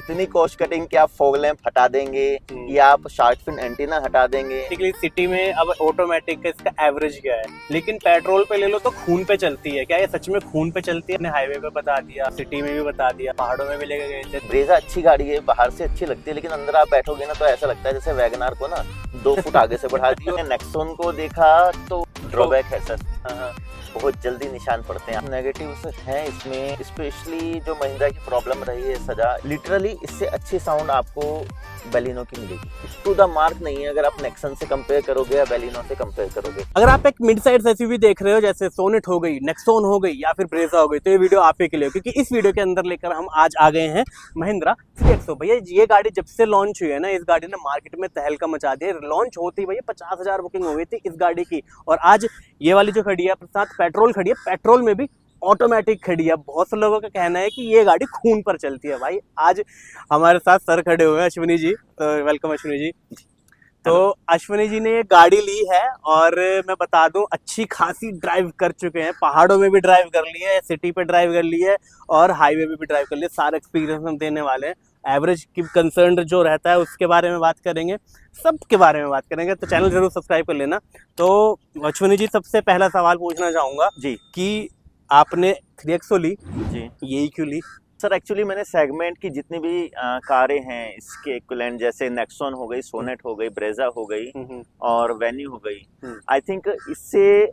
इतनी cost cutting कि आप फॉग लैंप हटा देंगे या आप शार्क फिन एंटीना हटा देंगे। सिटी में अब ऑटोमेटिक का इसका एवरेज क्या है, लेकिन पेट्रोल पे ले लो तो खून पे चलती है। क्या ये सच में खून पे चलती है? अपने हाईवे पे बता दिया, सिटी में भी बता दिया, पहाड़ों में भी लेके गए थे। ब्रेजा अच्छी गाड़ी है, बाहर से अच्छी लगती है, लेकिन अंदर आप बैठोगे ना तो ऐसा लगता है जैसे वैगनार को ना 2 फुट आगे से बढ़ा दिया। नेक्सॉन को देखा तो ड्रॉबैक है सर, बहुत जल्दी निशान पड़ते हैं। नेगेटिव्स हैं इसमें, स्पेशली जो महिंद्रा की प्रॉब्लम रही है सजा, लिटरली इससे अच्छी साउंड आपको बेलिनो की मिलेगी। टू द मार्क नहीं है अगर आप नेक्सन से कंपेयर करोगे या बेलिनो से कंपेयर करोगे। अगर आप एक मिड साइड एसयूवी देख रहे हो, जैसे सोनेट हो गई, नेक्सॉन हो गई या फिर ब्रेजा हो गई, तो ये वीडियो आप ही के लिए, क्योंकि इस वीडियो के अंदर लेकर हम आज आ गए हैं महिंद्रा CX-100। भैया ये गाड़ी जब से लॉन्च हुई है ना, इस गाड़ी ने मार्केट में तहलका मचा दिया। लॉन्च होती भैया 50,000 बुकिंग हो गई थी इस गाड़ी की, और आज ये वाली जो खड़ी है साथ पेट्रोल खड़ी है, पेट्रोल में भी ऑटोमेटिक खड़ी है। बहुत से लोगों का कहना है कि ये गाड़ी खून पर चलती है। भाई आज हमारे साथ सर खड़े हुए हैं, अश्विनी जी, तो वेलकम अश्विनी जी। तो अश्विनी जी ने ये गाड़ी ली है और मैं बता दूं अच्छी खासी ड्राइव कर चुके हैं, पहाड़ों में भी ड्राइव कर ली है, सिटी पे ड्राइव कर ली है और हाईवे पे भी ड्राइव कर ली है। सारा एक्सपीरियंस हम देने वाले हैं। एवरेज की कंसर्न जो रहता है उसके बारे में बात करेंगे, सब के बारे में बात करेंगे, तो चैनल जरूर सब्सक्राइब कर लेना। तो अश्विनी जी, सबसे पहला सवाल पूछना चाहूंगा जी कि आपने 3XO ली जी, यही क्यों ली? सर एक्चुअली मैंने सेगमेंट की जितनी भी कारें हैं इसके इक्विवेलेंट, जैसे नेक्सॉन हो गई, सोनेट हो गई, ब्रेजा हो गई और वेन्यू हो गई, आई थिंक इससे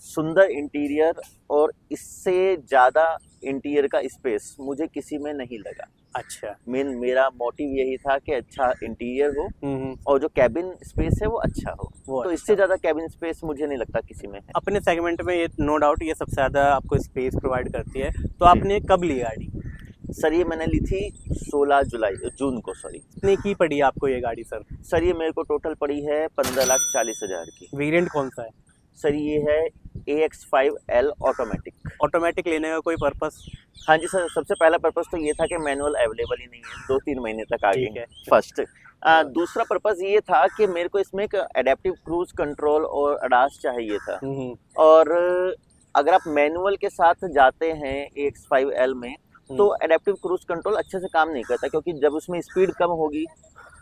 सुंदर इंटीरियर और इससे ज्यादा इंटीरियर का स्पेस मुझे किसी में नहीं लगा। अच्छा, मेरा मोटिव यही था कि अच्छा इंटीरियर हो और जो कैबिन स्पेस है वो अच्छा हो, तो अच्छा। इससे ज्यादा कैबिन स्पेस मुझे नहीं लगता किसी में है। अपने सेगमेंट में ये नो डाउट ये सबसे ज्यादा आपको स्पेस प्रोवाइड करती है। तो आपने कब ली गाड़ी? सर ये मैंने ली थी 16 जून को, सॉरी। कितने की पड़ी आपको ये गाड़ी सर? सर ये मेरे को टोटल पड़ी है 15,40,000 की। वेरिएंट कौन सा है? सर ये है AX5L ऑटोमेटिक। ऑटोमेटिक लेने का कोई पर्पस? हाँ जी सर, सबसे पहला पर्पस तो ये था कि मैनुअल अवेलेबल ही नहीं है, 2-3 महीने तक आगे ठीक है। फर्स्ट। दूसरा पर्पस ये था कि मेरे को इसमें एक एडेप्टिव क्रूज कंट्रोल और अडास चाहिए था, और अगर आप मैनुअल के साथ जाते हैं AX5L में तो एडेप्टिव क्रूज कंट्रोल अच्छे से काम नहीं करता, क्योंकि जब उसमें स्पीड कम होगी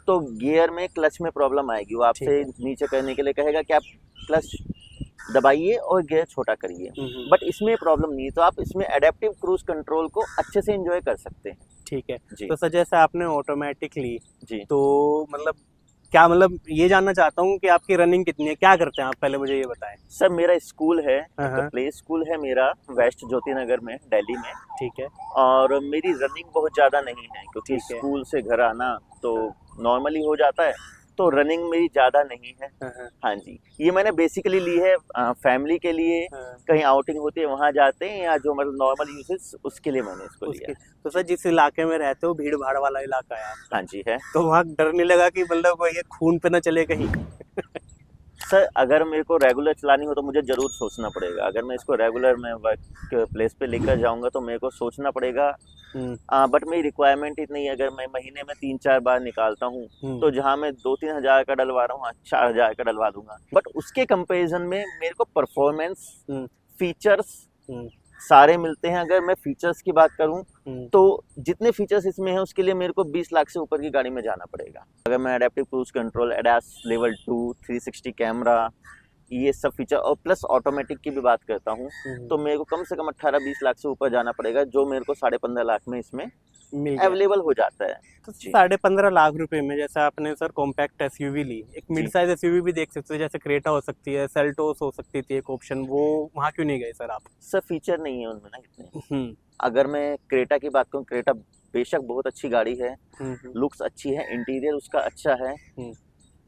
तो गियर में क्लच में प्रॉब्लम आएगी। वो आपसे नीचे करने के लिए कहेगा कि आप क्लच दबाइए और गियर छोटा करिए, बट इसमें प्रॉब्लम नहीं है, तो आप इसमें एडेप्टिव क्रूज कंट्रोल को अच्छे से एंजॉय कर सकते हैं। ठीक है जी। तो सर जैसे आपने ऑटोमेटिक ली जी, तो मतलब क्या, मतलब ये जानना चाहता हूँ कि आपकी रनिंग कितनी है, क्या करते हैं आप, पहले मुझे ये बताएं। सर मेरा स्कूल है, हाँ। प्ले स्कूल है मेरा वेस्ट ज्योति नगर में, दिल्ली में। ठीक है। और मेरी रनिंग बहुत ज़्यादा नहीं है, क्योंकि ठीक है। स्कूल से घर आना तो नॉर्मली हो जाता है, तो रनिंग मेरी ज़्यादा नहीं है। हाँ जी, ये मैंने बेसिकली ली है फैमिली के लिए, कहीं आउटिंग होती है वहाँ जाते हैं, या जो मतलब नॉर्मल यूसेज उसके लिए मैंने इसको लिया है। तो सर जिस इलाके में रहते हो भीड़ भाड़ वाला इलाका है आपका, हाँ जी है। तो वहाँ डर नहीं लगा कि मतलब ये खून पे ना चले कहीं? सर अगर मेरे को रेगुलर चलानी हो तो मुझे ज़रूर सोचना पड़ेगा। अगर मैं इसको रेगुलर में वर्क प्लेस पे लेकर जाऊंगा तो मेरे को सोचना पड़ेगा, बट मेरी रिक्वायरमेंट इतनी है, अगर मैं महीने में 3-4 बार निकालता हूँ तो जहाँ मैं 2-3 हज़ार का डलवा रहा हूँ 4,000 का डलवा दूंगा, बट उसके कंपैरिजन में मेरे को परफॉर्मेंस, फीचर्स सारे मिलते हैं। अगर मैं फीचर्स की बात करूं तो जितने फीचर्स इसमें हैं उसके लिए मेरे को 20 लाख से ऊपर की गाड़ी में जाना पड़ेगा। अगर मैं adaptive cruise control, ADAS level 2, 360 camera, ये सब फीचर और प्लस ऑटोमेटिक की भी बात करता हूँ तो मेरे को कम से कम 18-20 लाख से ऊपर जाना पड़ेगा, जो मेरे को 15.5 लाख में इसमें अवेलेबल हो जाता है। तो 15.5 लाख रुपए में जैसे आपने सर कॉम्पैक्ट एसयूवी ली, एक मिड साइज एसयूवी भी देख सकते हो, जैसे क्रेटा हो सकती है, सेल्टोस हो सकती थी एक ऑप्शन, वो वहाँ क्यों नहीं गए सर आप? सर फीचर नहीं है उनमें ना इतने। अगर मैं क्रेटा की बात करूँ, क्रेटा बेशक बहुत अच्छी गाड़ी है, लुक्स अच्छी है, इंटीरियर उसका अच्छा है,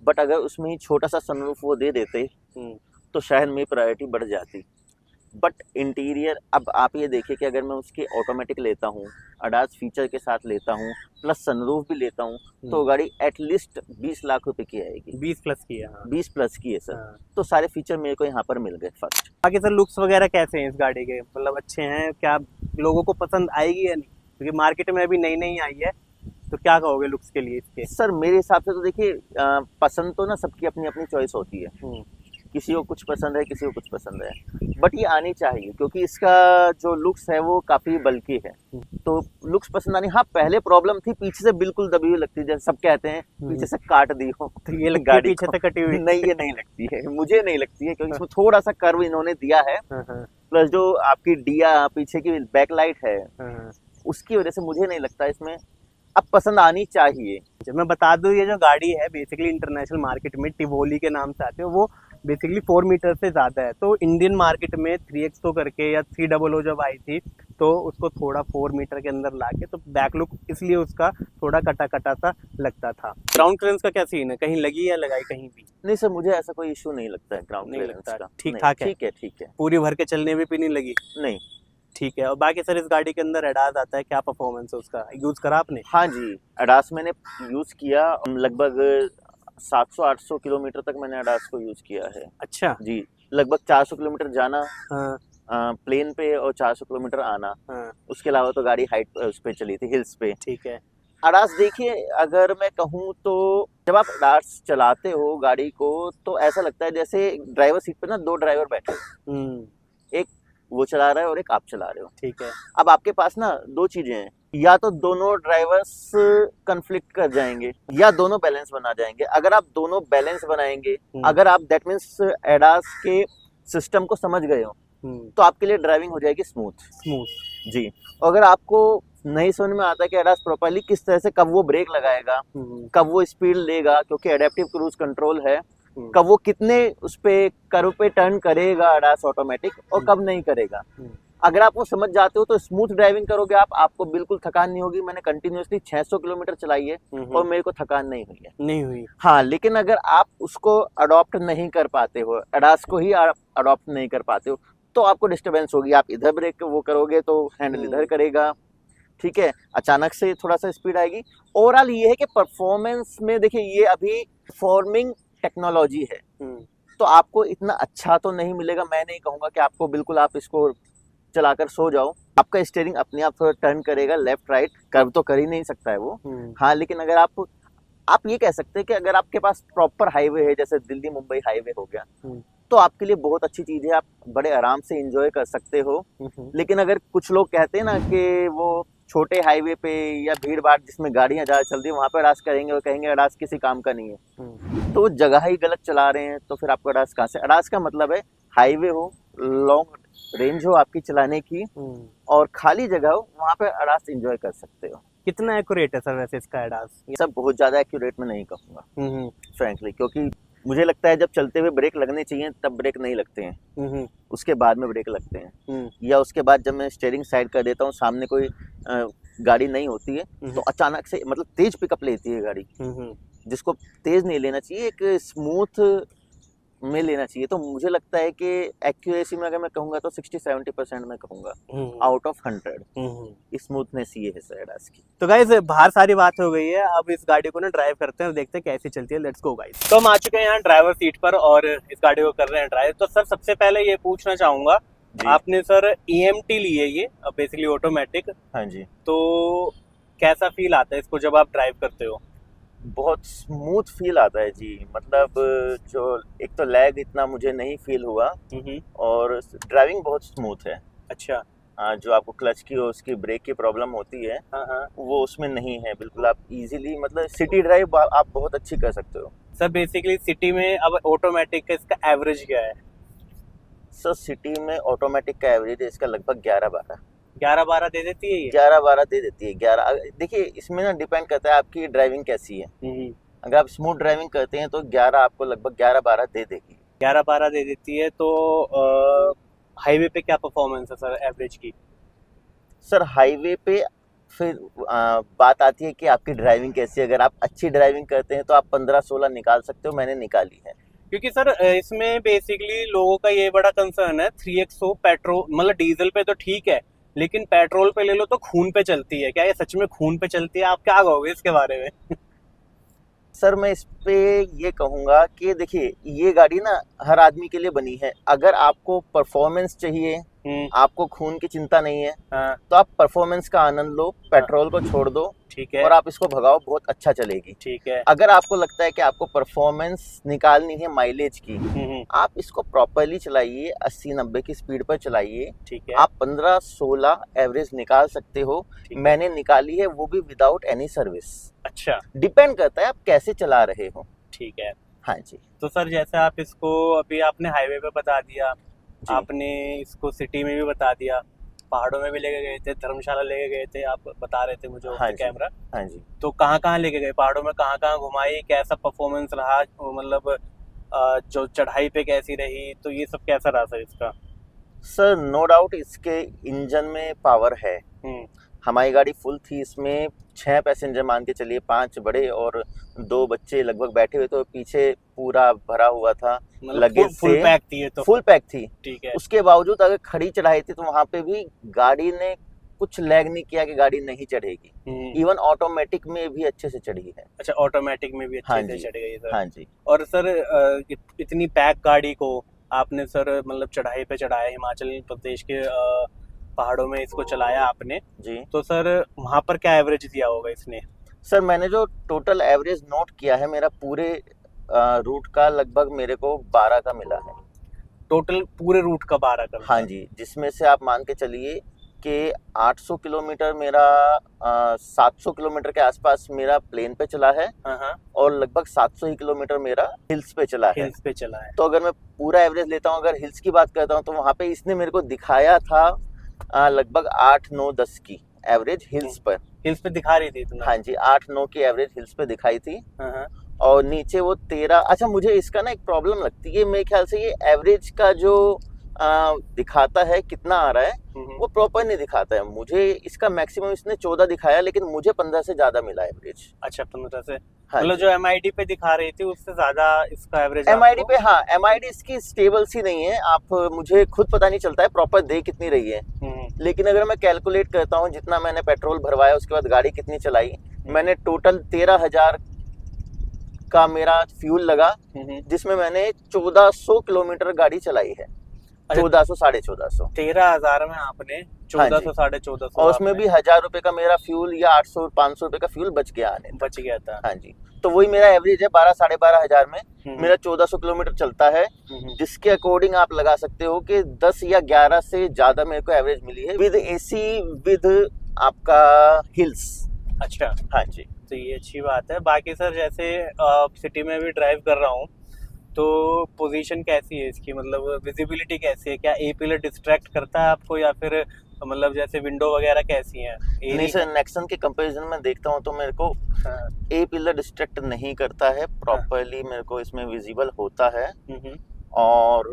बट अगर उसमें ही छोटा सा सनरूफ वो दे देते तो शायद मेरी प्रायोरिटी बढ़ जाती। बट इंटीरियर, अब आप ये देखिए कि अगर मैं उसकी ऑटोमेटिक लेता हूँ, अडास फीचर के साथ लेता हूँ, प्लस सनरूफ भी लेता हूँ, तो गाड़ी एटलीस्ट 20 लाख रुपए की आएगी। 20 प्लस की है? 20 प्लस की है सर। तो सारे फीचर मेरे को यहाँ पर मिल गए फर्स्ट। बाकी सर लुक्स वगैरह कैसे हैं इस गाड़ी के, मतलब अच्छे हैं क्या, लोगों को पसंद आएगी या नहीं, क्योंकि मार्केट में अभी नई नई आई है, तो क्या कहोगे लुक्स के लिए इसके? सर मेरे हिसाब से तो देखिए, पसंद तो ना सबकी अपनी अपनी चॉइस होती है किसी को कुछ पसंद है, किसी को कुछ पसंद है, बट ये आनी चाहिए क्योंकि इसका जो लुक्स है वो काफ़ी बल्कि है, तो लुक्स पसंद आनी। हाँ, पहले प्रॉब्लम थी, पीछे से बिल्कुल दबी हुई लगती है, जैसे सब कहते हैं पीछे से काट दी हो तो ये लगती है गाड़ी पीछे को। से कटी हुई। नहीं, ये नहीं लगती है, मुझे नहीं लगती है, क्योंकि इसमें थोड़ा सा कर्व इन्होंने दिया है, प्लस जो आपकी डिया पीछे की बैक लाइट है उसकी वजह से मुझे नहीं लगता इसमें। अब पसंद आनी चाहिए। मैं बता दूं, ये जो गाड़ी है बेसिकली इंटरनेशनल मार्केट में टिवोली के नाम से आती है, वो बेसिकली 4 मीटर से ज़्यादा है। तो इंडियन मार्केट में 3XO करके या 300 जब आई थी तो उसको थोड़ा 4 मीटर के अंदर लाके, तो बैक लुक इसलिए उसका थोड़ा कटा कटा सा लगता था। ग्राउंड क्लियरेंस का क्या सीन है, कहीं लगी या लगाई कहीं भी? नहीं सर, मुझे ऐसा कोई इशू नहीं लगता है ग्राउंड नहीं क्लियरेंस लगता, का। ठीक नहीं, ठाक है। ठीक है, ठीक है। पूरी भर के चलने में भी नहीं लगी? नहीं। ठीक है। और बाकी सर इस गाड़ी के अंदर एडास आता है, क्या परफॉर्मेंस है उसका, यूज करा आपने? हाँ जी, अडास मैंने यूज़ किया, लगभग 700-800 किलोमीटर तक मैंने अडास को यूज़ किया है। अच्छा। जी, लगभग 400 किलोमीटर जाना हाँ प्लेन पे और 400 किलोमीटर आना। हाँ। उसके अलावा तो गाड़ी हाइट उस पे चली थी, हिल्स पे। ठीक है। अडास देखिए, अगर मैं कहूँ तो जब आप अडास चलाते हो गाड़ी को तो ऐसा लगता है जैसे ड्राइवर सीट पे ना 2 ड्राइवर बैठे हो। एक वो चला रहा है और एक आप चला रहे हो। ठीक है। अब आपके पास ना 2 चीजें हैं, या तो दोनों ड्राइवर्स कन्फ्लिक्ट कर जाएंगे या दोनों बैलेंस बना जाएंगे। अगर आप दोनों बैलेंस बनाएंगे, अगर आप दैट मीन्स एडास के सिस्टम को समझ गए हो, तो आपके लिए ड्राइविंग हो जाएगी स्मूथ जी। अगर आपको नहीं समझ में आता कि एडास प्रॉपर्ली किस तरह से कब वो ब्रेक लगाएगा, कब वो स्पीड लेगा क्योंकि एडेप्टिव क्रूज कंट्रोल है, कब वो कितने उस पे कर्व पे टर्न करेगा एडास ऑटोमेटिक और कब नहीं करेगा, अगर आप वो समझ जाते हो तो स्मूथ ड्राइविंग करोगे आप, आपको बिल्कुल थकान नहीं होगी। मैंने कंटिन्यूअसली 600 किलोमीटर चलाई है और मेरे को थकान नहीं हुई है। नहीं हुई। हाँ, लेकिन अगर आप उसको अडॉप्ट नहीं कर पाते हो, एडास को ही अडॉप्ट नहीं कर पाते हो, तो आपको डिस्टर्बेंस होगी। आप इधर ब्रेक वो करोगे तो हैंडल इधर करेगा, ठीक है, अचानक से थोड़ा सा स्पीड आएगी। ओवरऑल ये है कि परफॉर्मेंस में देखिए, ये अभी फॉर्मिंग टेक्नोलॉजी है, तो आपको इतना अच्छा तो नहीं मिलेगा। मैं नहीं कहूँगा कि आपको बिल्कुल आप इसको चलाकर सो जाओ, आपका स्टीयरिंग अपने आप थोड़ा टर्न करेगा लेफ्ट राइट, कर्व तो कर ही नहीं सकता है वो। हाँ, लेकिन अगर आप ये कह सकते हैं कि अगर आपके पास प्रॉपर हाईवे है, जैसे दिल्ली मुंबई हाईवे हो गया, तो आपके लिए बहुत अच्छी चीज है, आप बड़े आराम से एंजॉय कर सकते हो। लेकिन अगर कुछ लोग कहते हैं ना कि वो छोटे हाईवे पे या भीड़ भाड़ जिसमें गाड़ियां ज्यादा चलती है वहां पे अडास करेंगे और कहेंगे अडास किसी काम का नहीं है, तो वो जगह ही गलत चला रहे हैं। तो फिर आपको अडास कहाँ से? अडास का मतलब है हाईवे हो, लॉन्ग रेंज हो आपकी चलाने की और खाली जगह हो, वहां पे अडास एंजॉय कर सकते हो। कितना एक्यूरेट है सर वैसे इसका एडास? ये सब बहुत ज्यादा एक्यूरेट में नहीं कहूँगा फ्रैंकली, क्योंकि मुझे लगता है जब चलते हुए ब्रेक लगने चाहिए तब ब्रेक नहीं लगते हैं, उसके बाद में ब्रेक लगते हैं, या उसके बाद जब मैं स्टीयरिंग साइड कर देता हूँ, सामने कोई गाड़ी नहीं होती है तो अचानक से मतलब तेज पिकअप लेती है गाड़ी, जिसको तेज नहीं लेना चाहिए, एक स्मूथ में लेना चाहिए। तो मुझे लगता है कि एक्यूरेसी में अगर मैं कहूँगा तो 60-70% मैं कहूँगा आउट ऑफ 100 स्मूथनेस ये है सर एडास की। तो गाइस बाहर सारी बात हो गई है, अब इस गाड़ी को ना ड्राइव करते हैं और देखते हैं कैसी चलती है। Let's go guys. तो हम आ चुके हैं यहाँ ड्राइवर सीट पर और इस गाड़ी को कर रहे हैं ड्राइव। तो सर सबसे पहले ये पूछना चाहूंगा, आपने सर EMT ली है ये बेसिकली ऑटोमेटिक? हाँ जी। तो कैसा फील आता है इसको जब आप ड्राइव करते हो? बहुत स्मूथ फील आता है जी, मतलब जो एक तो लैग इतना मुझे नहीं फील हुआ और ड्राइविंग बहुत स्मूथ है। अच्छा। जो आपको क्लच की और उसकी ब्रेक की प्रॉब्लम होती है वो उसमें नहीं है बिल्कुल। आप इजीली मतलब सिटी ड्राइव आप बहुत अच्छी कर सकते हो। सर बेसिकली सिटी में अब ऑटोमेटिक का इसका एवरेज क्या है? सर सिटी में ऑटोमेटिक का एवरेज है इसका लगभग 11-12 दे देती है ये? 11-12 दे देती है। 11 देखिए इसमें ना डिपेंड करता है आपकी ड्राइविंग कैसी है। अगर आप स्मूथ ड्राइविंग करते हैं तो 11 आपको लगभग 11-12 दे देगी। 11-12 दे देती है। तो हाईवे पे क्या परफॉर्मेंस है सर एवरेज की? सर हाईवे पे फिर बात आती है कि आपकी ड्राइविंग कैसी है। अगर आप अच्छी ड्राइविंग करते हैं तो आप 15-16 निकाल सकते हो, मैंने निकाली है। क्योंकि सर इसमें बेसिकली लोगों का ये बड़ा कंसर्न है, 3XO पेट्रोल मतलब डीजल पे तो ठीक है, लेकिन पेट्रोल पे ले लो तो खून पे चलती है। क्या ये सच में खून पे चलती है? आप क्या कहोगे इसके बारे में? सर मैं इस पे ये कहूँगा कि देखिए ये गाड़ी ना हर आदमी के लिए बनी है। अगर आपको परफॉर्मेंस चाहिए आपको खून की चिंता नहीं है, हाँ, तो आप परफॉर्मेंस का आनंद लो, पेट्रोल को छोड़ दो ठीक है, और आप इसको भगाओ, बहुत अच्छा चलेगी। ठीक है। अगर आपको लगता है कि आपको परफॉर्मेंस निकालनी है माइलेज की, आप इसको प्रॉपरली चलाइए, 80-90 की स्पीड पर चलाइए, ठीक है, आप 15-16 एवरेज निकाल सकते हो। ठीक है। मैंने निकाली है, वो भी विदाउट एनी सर्विस। अच्छा, डिपेंड करता है आप कैसे चला रहे हो। ठीक है। हाँ जी। तो सर जैसे आप इसको अभी आपने हाईवे पे बता दिया, जी। आपने इसको सिटी में भी बता दिया, पहाड़ों में भी लेके गए थे, धर्मशाला लेके गए थे, आप बता रहे थे मुझे हाँ ऑफ द जी। कैमरा। हाँ जी। तो कहाँ कहाँ लेके गए, पहाड़ों में कहाँ कहाँ घुमाई, कैसा परफॉर्मेंस रहा, वो मतलब जो चढ़ाई पे कैसी रही, तो ये सब कैसा रहा सर इसका? सर नो डाउट इसके इंजन में पावर है। हमारी गाड़ी फुल थी, इसमें 6 पैसेंजर मान के चलिए, 5 बड़े और 2 बच्चे लगभग बैठे हुए, तो पीछे पूरा भरा हुआ था मतलब लगेज फुल से। पैक थी ये तो। फुल पैक थी। ठीक है। उसके बावजूद अगर खड़ी चढ़ाई थी तो वहां पे भी गाड़ी ने कुछ लैग नहीं किया कि गाड़ी नहीं चढ़ेगी। इवन ऑटोमेटिक में भी अच्छे से चढ़ी है। अच्छा, ऑटोमेटिक में भी हाँ अच्छे से जी। चढ़ गई सर। हाँ जी। और सर इतनी पैक गाड़ी को आपने सर मतलब चढ़ाई पे चढ़ाया, हिमाचल प्रदेश के पहाड़ों में इसको चलाया आपने, जी। तो सर वहां पर क्या एवरेज दिया होगा इसने? सर मैंने जो टोटल एवरेज नोट किया है, मेरा पूरे रूट का लगभग मेरे को 12 का मिला है। टोटल पूरे रूट का 12 का? हाँ जी, जिसमें से आप मान के चलिए कि 800 किलोमीटर मेरा 700 किलोमीटर के आसपास मेरा प्लेन पे चला है, हाँ, और लगभग 700 ही किलोमीटर मेरा हिल्स पे चला है। हिल्स पे चला है। तो अगर मैं पूरा एवरेज लेता हूँ, अगर हिल्स की बात करता हूँ, तो वहाँ पे इसने मेरे को दिखाया था लगभग 8-9-10 की एवरेज हिल्स पर। हिल्स पे दिखा रही थी इतना? हाँ जी, 8-9 की एवरेज हिल्स पे दिखाई थी। हाँ, और नीचे वो 13। अच्छा, मुझे इसका ना एक प्रॉब्लम लगती है, मेरे ख्याल से ये एवरेज का जो दिखाता है कितना आ रहा है, वो प्रॉपर नहीं दिखाता है। मुझे इसका मैक्सिमम इसने 14 दिखाया, लेकिन मुझे 15 से ज्यादा मिला एवरेज। अच्छा, 15 से? हाँ मतलब जी। जो MID पे दिखा रही थी उससे ज्यादा इसका एवरेज MID पे, हाँ, MID इसकी स्टेबल सी नहीं है। आप मुझे खुद पता नहीं चलता है प्रॉपर दे कितनी रही है, लेकिन अगर मैं कैलकुलेट करता हूँ जितना मैंने पेट्रोल भरवाया, उसके बाद गाड़ी कितनी चलाई, मैंने टोटल 13,000 का मेरा फ्यूल लगा, जिसमें मैंने 1400 किलोमीटर गाड़ी चलाई है। 1400 साढ़े 1400। 13,000 में आपने 1400 साढ़े 1400, और उसमें भी 1000 रुपए का मेरा फ्यूल या 800-500 रुपए का फ्यूल बच गया आने। बच गया था। हाँ जी। तो वही मेरा एवरेज है, 12-साढ़े 12,000 में मेरा 1400 किलोमीटर चलता है, जिसके अकॉर्डिंग आप लगा सकते हो कि 10 या 11 से ज्यादा मेरे को एवरेज मिली है, विद AC, विद आपका हिल्स। अच्छा। हाँ जी। तो ये अच्छी बात है। बाकी सर जैसे सिटी में भी ड्राइव कर रहा हूँ, तो पोजीशन कैसी है इसकी, मतलब विजिबिलिटी कैसी है? क्या ए पिलर डिस्ट्रैक्ट करता है आपको, या फिर मतलब जैसे विंडो वगैरह कैसी हैं? नहीं सर, नेक्सन के कंपैरिजन में देखता हूँ तो मेरे को ए पिलर डिस्ट्रैक्ट नहीं करता है, प्रॉपरली मेरे को इसमें विजिबल होता है। और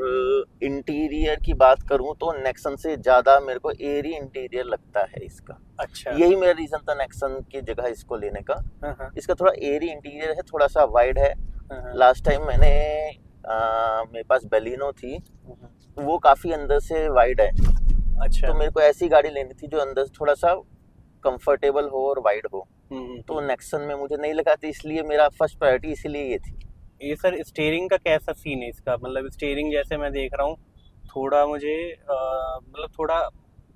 इंटीरियर की बात करूं तो नेक्सन से ज्यादा मेरे को एरी इंटीरियर लगता है इसका। अच्छा। यही मेरा रीजन था नेक्सन की जगह इसको लेने का। इसका थोड़ा एरी इंटीरियर है, थोड़ा सा वाइड है। लास्ट टाइम मैंने मेरे पास बेलिनो थी, वो काफी अंदर से वाइड है। अच्छा। तो मेरे को ऐसी गाड़ी लेनी थी जो अंदर थोड़ा सा कंफर्टेबल हो और वाइड हो, तो नेक्सन में मुझे नहीं लगा थी, इसलिए मेरा फर्स्ट प्रायोरिटी इसीलिए ये थी। ये सर स्टीयरिंग का कैसा सीन है इसका? मतलब स्टीयरिंग जैसे मैं देख रहा हूँ, थोड़ा मुझे मतलब थोड़ा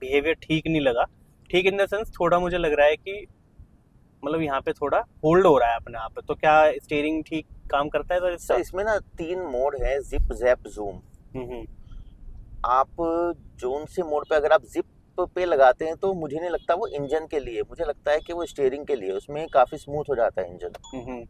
बिहेवियर ठीक नहीं लगा। ठीक इन द सेंस, थोड़ा मुझे लग रहा है कि मतलब यहाँ पे थोड़ा होल्ड हो रहा है अपने आप पे। तो क्या स्टीयरिंग ठीक काम करता है सर इसमें ना 3 मोड है, जिप, जैप, जूम। आप जोन से मोड पे अगर आप जिप पे लगाते हैं तो मुझे नहीं लगता वो इंजन के लिए, मुझे लगता है कि वो स्टीयरिंग के लिए, उसमें काफी स्मूथ हो जाता है इंजन,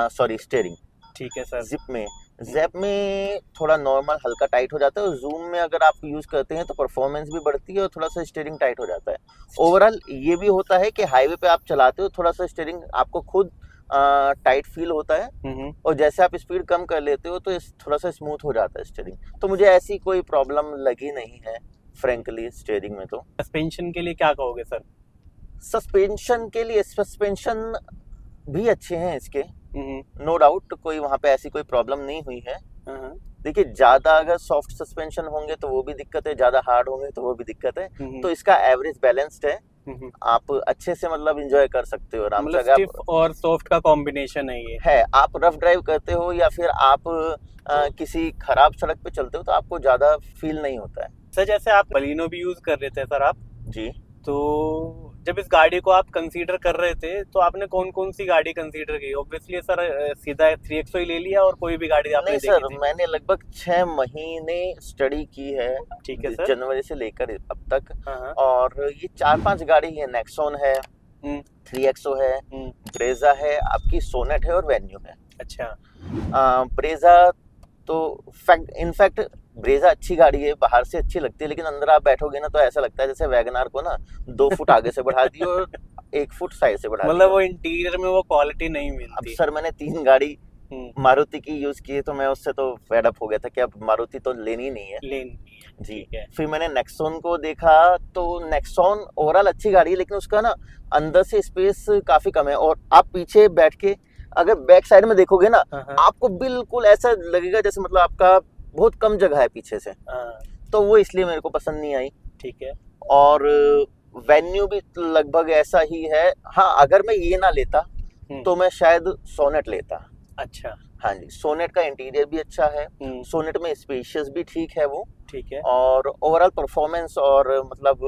सॉरी स्टीयरिंग। ठीक है सर। जिप में, जैप में थोड़ा नॉर्मल हल्का टाइट हो जाता है, और जूम में अगर आप यूज करते हैं तो परफॉर्मेंस भी बढ़ती है और थोड़ा सा स्टीयरिंग टाइट हो जाता है। ओवरऑल ये भी होता है कि हाईवे पे आप चलाते हो थोड़ा सा स्टीयरिंग आपको खुद टाइट फील होता है, और जैसे आप स्पीड कम कर लेते हो तो थोड़ा सा स्मूथ हो जाता है स्टीयरिंग। तो मुझे ऐसी कोई प्रॉब्लम लगी नहीं है फ्रेंकली स्टीयरिंग में। तो सस्पेंशन के लिए क्या कहोगे सर? सस्पेंशन के लिए, सस्पेंशन भी अच्छे हैं इसके, नो डाउट, कोई वहाँ पे ऐसी कोई प्रॉब्लम नहीं हुई है। देखिए, ज्यादा अगर सॉफ्ट सस्पेंशन होंगे तो वो भी दिक्कत है, ज्यादा हार्ड होंगे तो वो भी दिक्कत है। तो इसका एवरेज बैलेंस्ड है, आप अच्छे से मतलब एंजॉय कर सकते हो आराम से। मतलब अगर स्टिफ और सॉफ्ट का कॉम्बिनेशन है ये। है आप रफ ड्राइव करते हो या फिर आप किसी खराब सड़क पे चलते हो तो आपको ज्यादा फील नहीं होता है। सर जैसे आप बलिनो भी यूज कर रहे थे सर आप, जी। तो जब इस गाड़ी को आप कंसीडर कर रहे थे तो आपने कौन कौन सी गाड़ी कंसीडर की? ऑब्वियसली सर सीधा 3XO ही ले लिया और कोई भी गाड़ी आपने नहीं देखी सर, थी? मैंने लगभग 6 महीने स्टडी की है, ठीक है सर। जनवरी से लेकर अब तक। हाँ। और ये 4-5 गाड़ी है, नेक्सॉन है, हम्म 3XO है, हम्म, ब्रेजा है, आपकी सोनेट है और वेन्यू है। अच्छा। ब्रेजा तो इनफैक्ट ब्रेजा अच्छी गाड़ी है, बाहर से अच्छी लगती है, लेकिन अंदर आप बैठोगे ना तो ऐसा लगता है जैसे वैगनार को ना 2 फुट आगे से बढ़ा दियो और 1 फुट साइड से बढ़ा मतलब दियो। वो इंटीरियर में वो क्वालिटी नहीं अब मिलती। सर मैंने 3 गाड़ी मारुति की यूज की है तो मैं उससे तो फेड अप हो गया था कि अब मारुति तो लेनी नहीं है। लेन जी। ठीक है। फिर मैंने नेक्सॉन को देखा तो नेक्सॉन ओवरऑल अच्छी गाड़ी है, लेकिन उसका ना अंदर से स्पेस काफी कम है और आप पीछे बैठ के अगर बैक साइड में देखोगे ना हाँ, आपको बिल्कुल ऐसा लगेगा जैसे मतलब आपका बहुत कम जगह है पीछे से, हाँ, तो वो इसलिए मेरे को पसंद नहीं आई। ठीक है। और वेन्यू भी लगभग ऐसा ही है। हाँ, अगर मैं ये ना लेता तो मैं शायद सोनेट लेता। अच्छा। हाँ जी, सोनेट का इंटीरियर भी अच्छा है, सोनेट में स्पेशियस भी ठीक है वो, ठीक है। और ओवरऑल परफॉर्मेंस और मतलब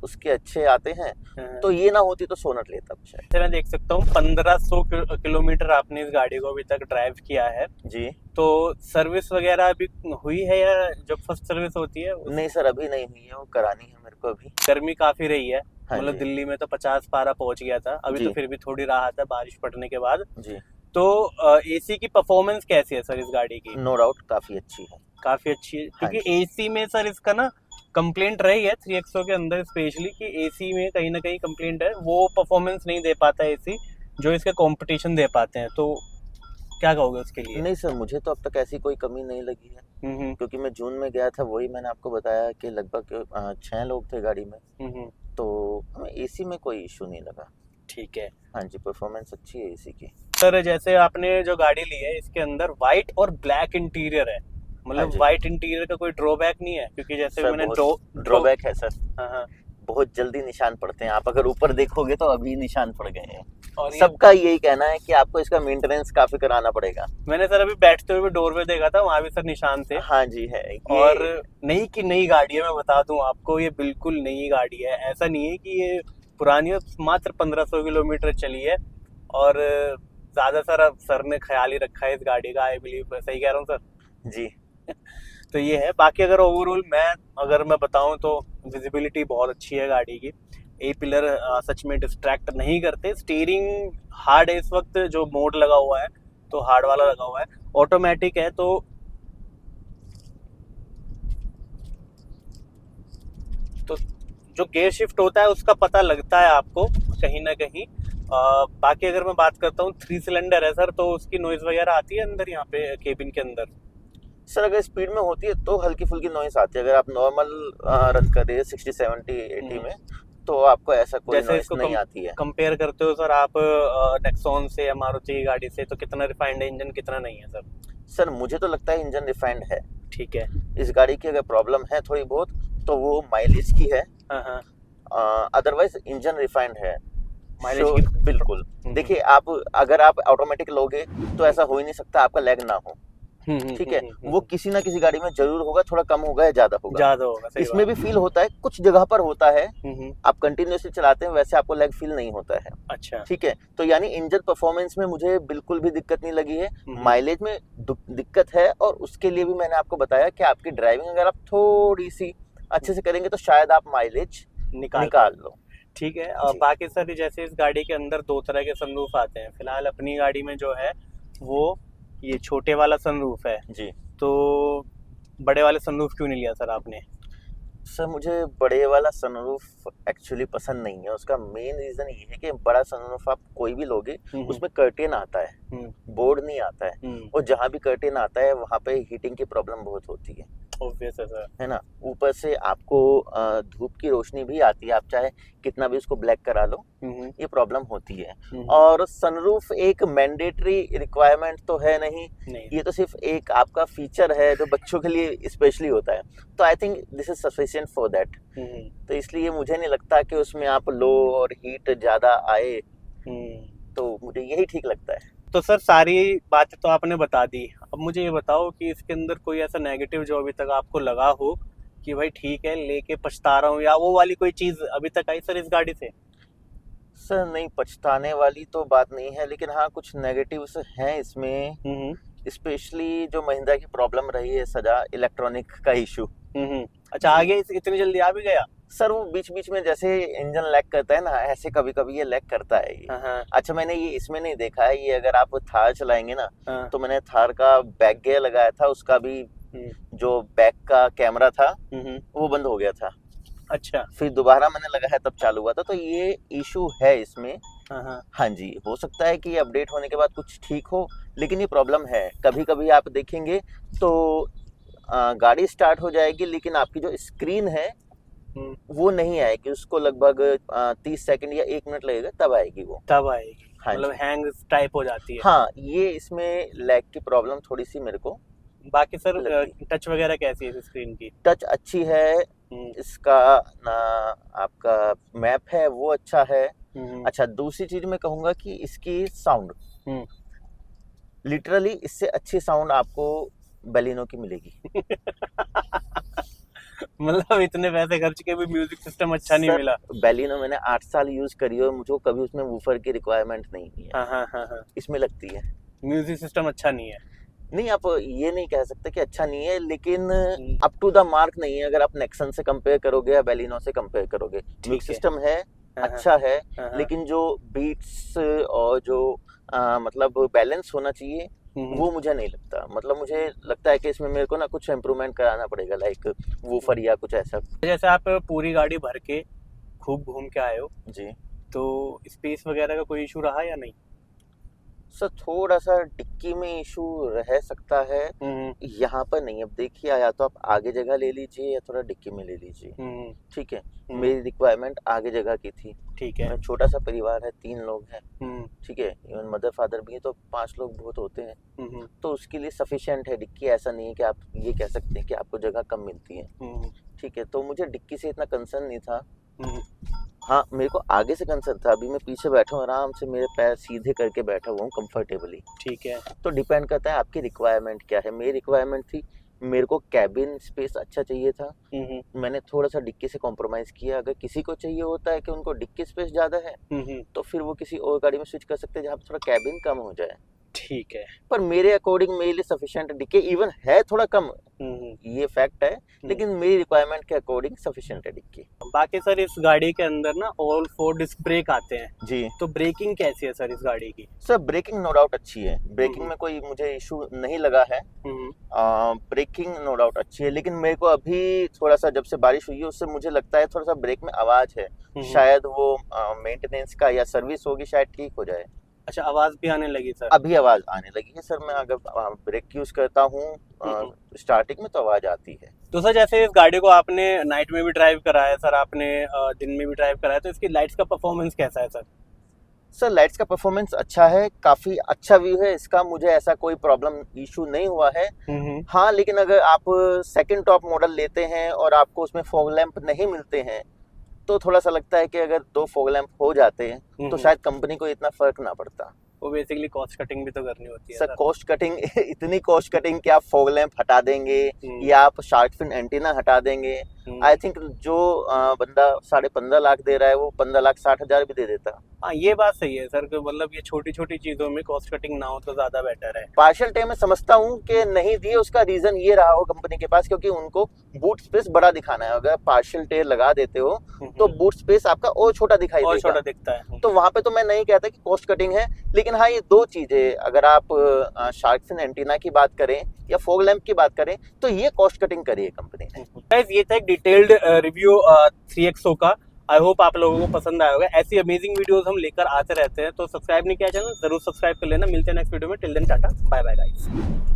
उसके अच्छे आते हैं। तो ये ना होती तो सोनेट लेता शायद। मैं देख सकता हूँ 1500 किलोमीटर आपने इस गाड़ी को अभी तक ड्राइव किया है जी। तो सर्विस वगैरह अभी हुई है या जब फर्स्ट सर्विस होती है नहीं सर, अभी नहीं हुई है, वो करानी है मेरे को अभी। गर्मी काफी रही है। हाँ मतलब जी। दिल्ली में तो 50 पारा पहुंच गया था, अभी जी। तो फिर भी थोड़ी राहत है बारिश पड़ने के बाद। जी। तो एसी की परफॉर्मेंस कैसी है सर इस गाड़ी की? नो डाउट काफी अच्छी है। काफी अच्छी है, हाँ क्योंकि एसी में सर इसका ना कंप्लेंट रही है 3XO के अंदर स्पेशली कि एसी में कहीं ना कहीं कंप्लेंट है, वो परफॉर्मेंस नहीं दे पाता है एसी जो इसके कंपटीशन दे पाते हैं। तो क्या कहोगे उसके लिए? नहीं सर, मुझे तो अब तक ऐसी कोई कमी नहीं लगी है, क्योंकि मैं जून में गया था, वही मैंने आपको बताया कि लगभग 6 लोग थे गाड़ी में, तो हमें एसी में कोई इशू नहीं लगा। ठीक है। हाँ जी, परफॉर्मेंस अच्छी है एसी की। सर जैसे आपने जो गाड़ी ली है इसके अंदर व्हाइट और ब्लैक इंटीरियर है, मतलब व्हाइट इंटीरियर का कोई ड्रॉबैक नहीं है? क्योंकि जैसे सर मैंने ड्रॉबैक है सर। हाँ। बहुत जल्दी निशान पड़ते हैं, आप अगर ऊपर देखोगे तो अभी निशान पड़ गए हैं। और सबका यही कहना है कि आपको इसका मेंटेनेंस काफी कराना पड़ेगा। मैंने सर अभी बैठते हुए डोर पे देखा था, वहां भी सर निशान थे। हाँ जी है और नई की नई गाड़ी है, मैं बता दूं आपको ये बिल्कुल नई गाड़ी है, ऐसा नहीं है कि ये पुरानी है। मात्र 1500 किलोमीटर चली है और ज्यादा सर ने ख्याल ही रखा है इस गाड़ी का, आई बिलीव। सही कह रहा हूँ सर? जी। तो ये है। बाकी अगर ओवरऑल अगर मैं बताऊं तो विजिबिलिटी बहुत अच्छी है गाड़ी की, ए पिलर सच में डिस्ट्रैक्ट नहीं करते। स्टीयरिंग हार्ड है इस वक्त, जो मोड लगा हुआ है तो हार्ड वाला लगा हुआ है। ऑटोमेटिक है तो जो गियर शिफ्ट होता है उसका पता लगता है आपको कहीं ना कहीं। बाकी अगर मैं बात करता हूँ 3 सिलेंडर है सर, तो उसकी नॉइज वगैरह आती है अंदर यहाँ पे केबिन के अंदर? सर अगर स्पीड में होती है तो हल्की फुल्की नॉइस आती है, अगर आप नॉर्मल रन कर रहे हैं 60 70 80 में तो आपको ऐसा कोई नॉइस नहीं आती है। कंपेयर करते हो सर आप नेक्सॉन से या मारुति की गाड़ी से, तो कितना रिफाइंड है इंजन, कितना नहीं है सर? सर मुझे तो लगता है इंजन रिफाइंड है। ठीक है। इस गाड़ी की अगर प्रॉब्लम है थोड़ी बहुत तो वो माइलेज की है, अदरवाइज इंजन रिफाइंड है। माइलेज की बिल्कुल। देखिए, आप अगर आप ऑटोमेटिक लोगे तो ऐसा हो ही नहीं सकता आपका लैग ना हो। ठीक है, वो किसी ना किसी गाड़ी में जरूर होगा, थोड़ा कम होगा या ज्यादा होगा। इसमें भी फील होता है, कुछ जगह पर होता है। आप कंटिन्यूअसली चलाते हैं वैसे आपको लैग फील नहीं होता है। अच्छा। ठीक है, तो यानी इंजन परफॉर्मेंस में मुझे बिल्कुल भी दिक्कत नहीं लगी है। माइलेज में दिक्कत है, और उसके लिए भी मैंने आपको बताया कि आपकी ड्राइविंग अगर आप थोड़ी सी अच्छे से करेंगे तो शायद आप माइलेज निकाल लो। ठीक है। और बाकी सर जैसे इस गाड़ी के अंदर 2 तरह के सनरूफ आते हैं, फिलहाल अपनी गाड़ी में जो है वो ये छोटे वाला सनरूफ है जी। तो बड़े वाले सनरूफ क्यों नहीं लिया सर आपने? सर मुझे बड़े वाला सनरूफ एक्चुअली पसंद नहीं है। उसका मेन रीजन ये है कि बड़ा सनरूफ आप कोई भी लोगे उसमें कर्टेन आता है, बोर्ड नहीं आता है, और जहाँ भी कर्टेन आता है वहाँ पे हीटिंग की प्रॉब्लम बहुत होती है। ऑब्वियस है सर। है ना। ऊपर से आपको धूप की रोशनी भी आती है, आप चाहे कितना भी उसको ब्लैक करा लो, ये प्रॉब्लम होती है। और सनरूफ एक मैंडेटरी रिक्वायरमेंट तो है नहीं, ये तो सिर्फ एक आपका फीचर है जो बच्चों के लिए स्पेशली होता है, तो I think this is sufficient for that. तो इसलिए मुझे नहीं लगता कि उसमें आप लो और हीट ज़्यादा आए, तो मुझे यही ठीक लगता है। तो सर सारी बातें तो आपने बता दी, अब मुझे ये बताओ कि इसके अंदर कोई ऐसा नेगेटिव जो अभी तक आपको लगा हो कि भाई ठीक है लेके पछता रहा हूँ, या वो वाली कोई चीज अभी तक आई सर इस गाड़ी से? सर नहीं, पछताने वाली तो बात नहीं है, लेकिन हाँ कुछ नेगेटिव्स हैं इसमें, स्पेशली जो महिंद्रा की प्रॉब्लम रही है सजा, इलेक्ट्रॉनिक का इशू। अच्छा आ गया, इतनी जल्दी आ भी गया? सर वो बीच बीच में जैसे इंजन लैग करता है ना, ऐसे कभी कभी ये लैग करता है ये। अच्छा मैंने ये इसमें नहीं देखा है, ये अगर आप थार चलाएंगे ना, तो मैंने थार का बैक गियर लगाया था, उसका भी जो बैक का कैमरा था वो बंद हो गया था। अच्छा, फिर दोबारा मैंने लगाया तब चालू हुआ था, तो ये इशू है इसमें। हाँ जी, हो सकता है कि ये अपडेट होने के बाद कुछ ठीक हो, लेकिन ये प्रॉब्लम है। कभी कभी आप देखेंगे तो गाड़ी स्टार्ट हो जाएगी, लेकिन आपकी जो स्क्रीन है वो नहीं आएगी, उसको लगभग 30 सेकंड या 1 मिनट लगेगा, तब आएगी वो, तब आएगी। हाँ मतलब हैंग टाइप हो जाती है। हाँ, ये इसमें लैग की प्रॉब्लम थोड़ी सी मेरे को। बाकी सर टच वगैरह कैसी है स्क्रीन की? टच अच्छी है, इसका ना आपका मैप है वो अच्छा है। अच्छा, दूसरी चीज मैं कहूंगा कि इसकी साउंड, लिटरली इससे अच्छी साउंड आपको बेलिनो की मिलेगी। मतलब इतने पैसे खर्च के भी म्यूजिक सिस्टम अच्छा नहीं मिला? बेलिनो मैंने 8 साल यूज करी और मुझे कभी उसमें वूफर की रिक्वायरमेंट नहीं है। इसमें लगती है। म्यूजिक सिस्टम अच्छा नहीं है? नहीं, आप ये नहीं कह सकते कि अच्छा नहीं है, लेकिन अप टू द मार्क नहीं है। अगर आप नेक्सन से कंपेयर करोगे या बेलिनो से कंपेयर करोगे, म्यूजिक सिस्टम है, अच्छा है, लेकिन जो बीट्स और जो मतलब बैलेंस होना चाहिए वो मुझे नहीं लगता। मतलब मुझे लगता है कि इसमें मेरे को ना कुछ इम्प्रूवमेंट कराना पड़ेगा, लाइक वूफर या कुछ ऐसा। जैसे आप पूरी गाड़ी भर के खूब घूम के आए हो जी, तो स्पेस वगैरह का कोई इशू रहा या नहीं? सर थोड़ा सा डिक्की में इशू रह सकता है, यहाँ पर नहीं। अब देखिए, या तो आप आगे जगह ले लीजिए या थोड़ा डिक्की में ले लीजिए। ठीक है, मेरी रिक्वायरमेंट आगे जगह की थी। ठीक है, छोटा सा परिवार है, 3 लोग हैं। ठीक है, इवन मदर फादर भी है, तो 5 लोग बहुत होते हैं, तो उसके लिए सफिशिएंट है डिक्की। ऐसा नहीं है कि आप ये कह सकते हैं कि आपको जगह कम मिलती है। ठीक है, तो मुझे डिक्की से इतना कंसर्न नहीं था। हाँ, मेरे को आगे से कंसर्न था। अभी मैं पीछे बैठा हूँ, आराम से मेरे पैर सीधे करके बैठा हुआ हूँ कंफर्टेबली। ठीक है, तो डिपेंड करता है आपकी रिक्वायरमेंट क्या है। मेरी रिक्वायरमेंट थी, मेरे को कैबिन स्पेस अच्छा चाहिए था, मैंने थोड़ा सा डिक्की से कॉम्प्रोमाइज किया। अगर किसी को चाहिए होता है कि उनको डिक्की स्पेस ज्यादा है, तो फिर वो किसी और गाड़ी में स्विच कर सकते हैं जहाँ पे थोड़ा कैबिन कम हो जाए। ठीक है, पर मेरे अकॉर्डिंग मेरे लिए सफिशिएंट डिक्की इवन है, थोड़ा कम, ये फैक्ट है, लेकिन मेरी रिक्वायरमेंट के अकॉर्डिंग सफिशिएंट है डिक्की। बाकी सर इस गाड़ी के अंदर ना ऑल 4 डिस्क ब्रेक आते हैं जी, तो ब्रेकिंग कैसी है सर इस गाड़ी की? सर ब्रेकिंग नो डाउट अच्छी है, ब्रेकिंग में कोई मुझे इशू नहीं लगा है। ब्रेकिंग नो डाउट अच्छी है, लेकिन मेरे को अभी थोड़ा सा, जब से बारिश हुई है उससे मुझे लगता है थोड़ा सा ब्रेक में आवाज है, शायद वो मेंटेनेंस का या सर्विस होगी, शायद ठीक हो जाए। अच्छा, आवाज भी आने लगी सर? अभी आवाज आने लगी है सर। मैं अगर ब्रेक यूज करता हूँ स्टार्टिंग में तो आवाज आती है। तो सर जैसे इस गाड़ी को आपने नाइट में भी ड्राइव कराया सर, आपने दिन में भी ड्राइव कराया, तो इसकी लाइट्स का परफॉर्मेंस कैसा है सर? सर लाइट्स का परफॉर्मेंस अच्छा है, काफी अच्छा व्यू है इसका, मुझे ऐसा कोई प्रॉब्लम इशू नहीं हुआ है। हाँ, लेकिन अगर आप सेकंड टॉप मॉडल लेते हैं और आपको उसमें फॉग लैंप नहीं मिलते हैं, तो थोड़ा सा लगता है कि अगर 2 फॉग लैंप हो जाते हैं तो शायद कंपनी को इतना फर्क ना पड़ता। वो बेसिकली कॉस्ट कटिंग भी तो करनी होती है सर। कॉस्ट कटिंग इतनी कॉस्ट कटिंग कि आप फॉग लैंप हटा देंगे या आप शार्क फिन एंटीना हटा देंगे। आई थिंक जो बंदा 15.5 लाख दे रहा है वो 15,60,000 भी दे देता। हाँ, ये बात सही है सर, मतलब ये छोटी छोटी चीजों में कॉस्ट कटिंग ना हो तो ज्यादा बेटर है। पार्शियल टे मैं समझता हूँ कि नहीं दिए, उसका रीजन ये रहा हो कंपनी के पास, क्योंकि उनको बूट स्पेस बड़ा दिखाना है। अगर पार्शियल टे लगा देते हो तो बूट स्पेस आपका और छोटा दिखाई देगा, छोटा दिखता है। तो वहां पे तो मैं नहीं कहता कि कॉस्ट कटिंग है, लेकिन हाँ ये 2 चीजें, अगर आप शार्क फिन एंटीना की बात करें या फॉग लैंप की बात करें, तो ये कॉस्ट कटिंग करी है कंपनी ने। ये था एक डिटेल्ड रिव्यू 3XO का। आई होप आप लोगों को पसंद आया होगा। ऐसी अमेजिंग वीडियोस हम लेकर आते रहते हैं, तो सब्सक्राइब नहीं किया चैनल जरूर सब्सक्राइब कर लेना। मिलते हैं नेक्स्ट वीडियो में, till then tata bye bye guys.